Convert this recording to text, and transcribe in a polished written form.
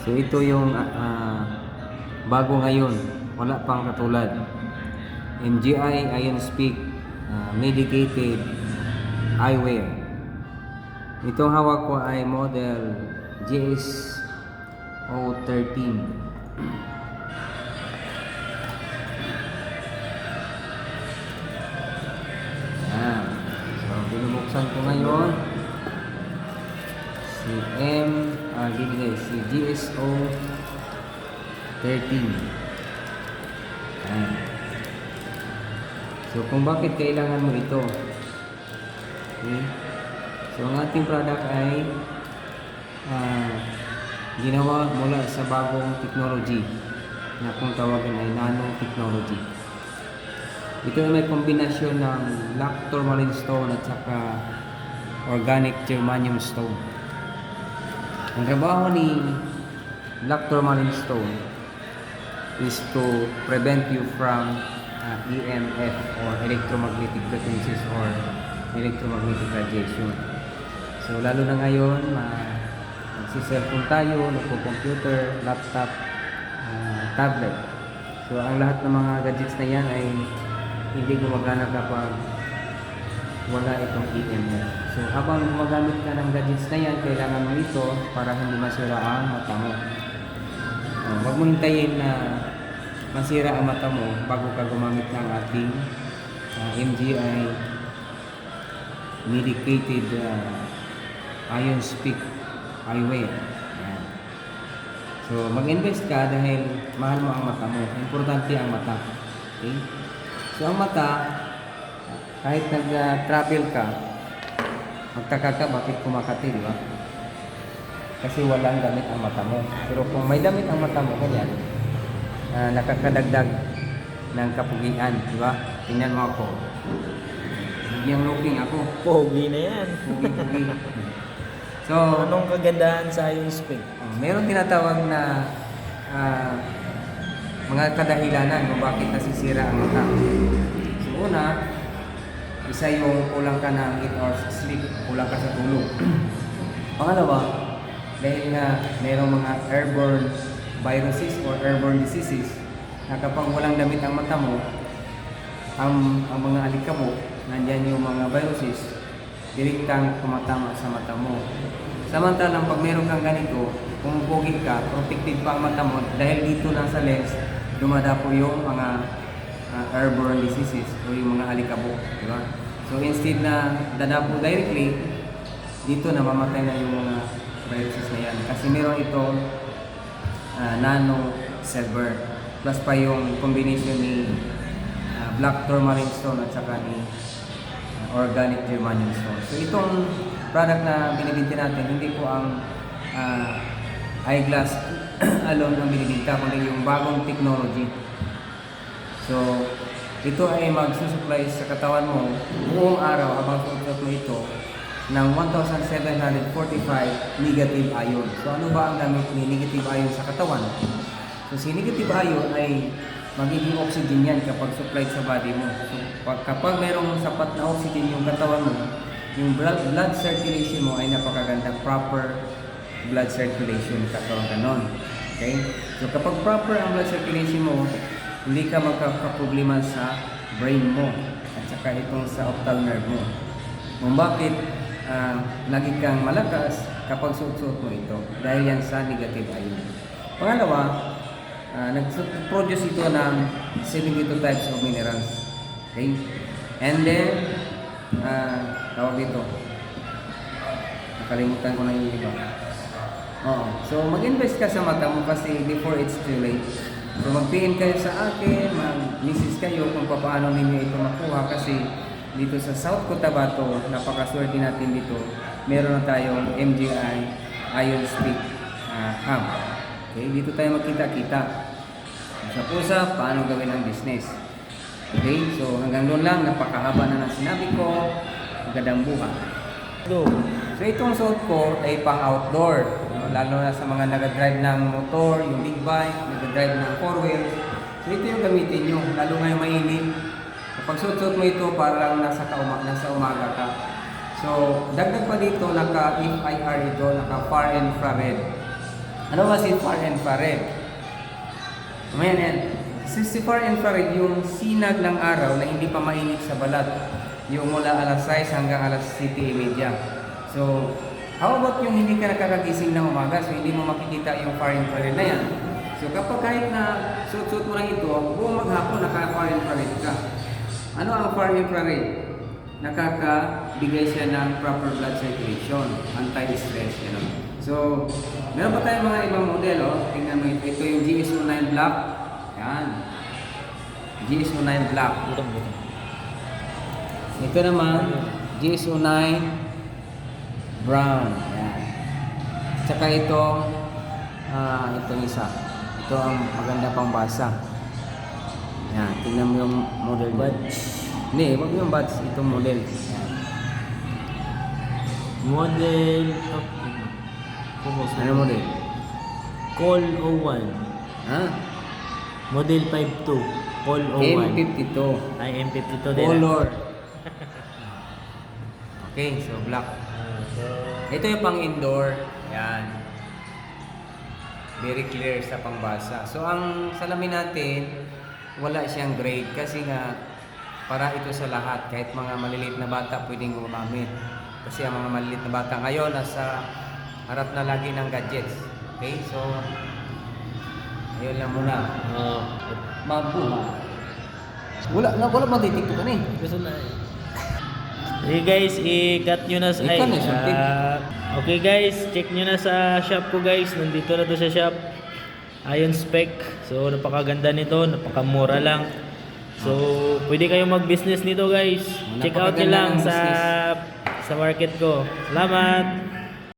So ito yung bago ngayon, wala pang katulad. MGI Ion Speak medicated eyewear. Itong hawak ko ay model GS013. So binubuksan ko ngayon si si GSO13. So kung bakit kailangan mo ito, okay? So ang ating product ay ginawa mula sa bagong technology na kung tawagin ay nanotechnology. Ito ay may kombinasyon ng black tourmaline stone at saka organic germanium stone. Ang trabaho ni black tourmaline stone is to prevent you from EMF or electromagnetic frequencies or electromagnetic radiation. So lalo na ngayon, magsi-cellphone tayo, nagpo-computer, laptop, tablet. So ang lahat ng mga gadgets na yan ay hindi gumagana kapag wala itong EMF. So habang gumagamit ka ng gadgets na yan, kailangan mo ito para hindi masira ang mata mo. Huwag mo hintayin na masira ang mata mo bago ka gumamit ng ating MGI medicated Ion Speak eyewear. Ayan. So mag-invest ka dahil mahal mo ang mata mo. Importante ang mata. Okay? So ang mata, kahit nag-travel ka, magtaka ka bakit kumakati, di ba? Kasi walang damit ang mata mo. Pero kung may damit ang mata mo, ganyan, nakakadagdag ng kapugian, di ba? Tingnan mo ako. Yung looking ako. Pogi na yan. Pogi. So, anong kagandahan sa Ion Speak? Meron tinatawag na mga kadahilanan kung bakit nasisira ang mata. So, una, isa yung kulang ka ng 8 hours sleep, kulang ka sa tulog. Pangalawa, dahil nga mayroong mga airborne viruses or airborne diseases na kapag walang damit ang mata mo, ang mga alikabok, nandyan yung mga viruses, direktang tumatama sa mata mo. Samantalang pag meron kang ganito, kung pogi ka, protected pa ang mata mo dahil dito lang sa lens, dumadapo yung mga airborne diseases o yung mga alikabok, di ba? So instead na dadapo directly, dito namamatay na yung mga viruses na yan. Kasi meron itong nano silver plus pa yung combination ni black tourmaline stone at saka ni organic germanium stone. So itong product na binibinti natin, hindi po ang eyeglass alone ang binibinta, kundi yung bagong technology. So ito ay magsusupply sa katawan mo buong araw habang suot mo ito ng 1,745 negative ion. So ano ba ang gamit ni negative ion sa katawan? So si negative ion ay magiging oxygen yan kapag supplied sa body mo. So kapag mayroong sapat na oxygen yung katawan mo, yung blood circulation mo ay napakaganda, proper blood circulation, katawan ganon. Okay? So kapag proper ang blood circulation mo, hindi ka magkakaproblema sa brain mo at saka itong sa optal nerve mo. Kung bakit lagi kang malakas kapag suot-suot mo ito dahil yan sa negative ion. Pangalawa, nag-produce ito ng 72 types of minerals. Okay? And then, tawag dito. Nakalimutan ko na yung iba. So, mag-invest ka sa mata mo kasi before it's too late. So, mag-PM kayo sa akin, mag-message kayo kung paano ninyo ito makuha kasi dito sa South Cotabato, napakaswerte natin dito. Meron na tayong MGI Ion Speak hub. Okay, dito tayo magkita-kita. Usap-usap, paano gawin ang business. Okay, so hanggang doon lang, napakahaba na ng sinabi ko. Magandang buhay. So itong suot ko ay pang outdoor. Lalo na sa mga nag-drive ng motor, yung big bike, nag-drive ng 4-wheel. So ito yung gamitin nyo, lalo ngayong mainit. Kapag suot-suot mo ito, parang nasa umaga ka. So, dagdag pa dito, naka-FIR ito, naka-far infrared. Ano ba si far infrared? Mamaya na yan. Si far infrared, yung sinag ng araw na hindi pa mainit sa balat. Yung mula alas 6 hanggang alas 7:30. So, how about yung hindi ka nakakagising ng umaga, so hindi mo makikita yung far infrared na yan. So, kapag kahit na suot-suot mo lang ito, buong maghapon naka-far infrared ka. Ano ang far infrared? Nakakabigay siya ng proper blood circulation, anti-stress, you know. So, meron pa tayong mga ibang model, oh. Tingnan mo ito. Ito yung GS09 Black. Yan. GS09 Black. Ito naman, GS09 Brown. Yan. Tsaka itong isa. Ito ang maganda pang basa. Yan. Tingnan mo yung model. Buds. Hindi, wag yung buds. Itong model. Yan. Model. Ano model? Call 01. Ha? Model 52. Call 01. M52. Ay, M52 din. Color. Okay, so black. So, Ito yung pang indoor. Yan. Very clear sa pangbasa. So ang salamin natin, wala siyang grade kasi nga para ito sa lahat. Kahit mga maliliit na bata pwedeng gumamit. Kasi ang mga maliliit na bata ngayon nasa harap na lagi ng gadgets. Okay, so ayun lang muna. Mabuha. Wala matitikto ka na eh. gusto na Okay guys, i-cut nyo na sa... Ikaw na, sulti. Okay guys, check nyo na sa shop ko guys. Nandito na to sa shop. Iron spec. So napakaganda nito, napakamura lang. So pwede kayong mag-business nito guys. Check out nyo Napakaganda lang ng sa market ko. Salamat!